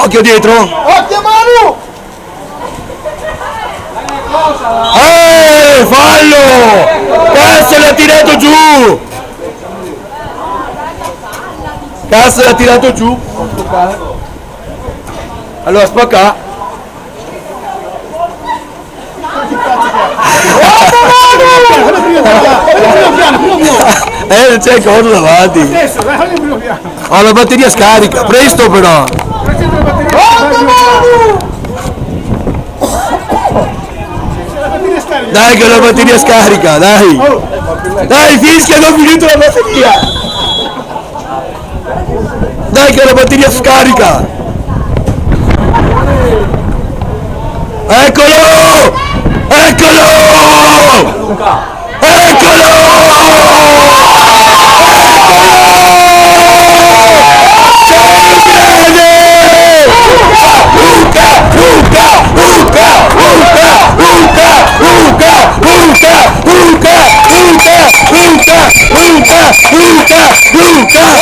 Occhio dietro! Occhio Manu! Fallo! Cazzo l'ha tirato giù! Cazzo l'ha tirato giù! Allora spacca! Non c'è cosa davanti! Ho la batteria scarica, presto però! Dai che ho la batteria scarica, dai! Dai, fischia, non ho finito la batteria! Dai che ho la batteria scarica! Eccolo! Eccolo! Luca!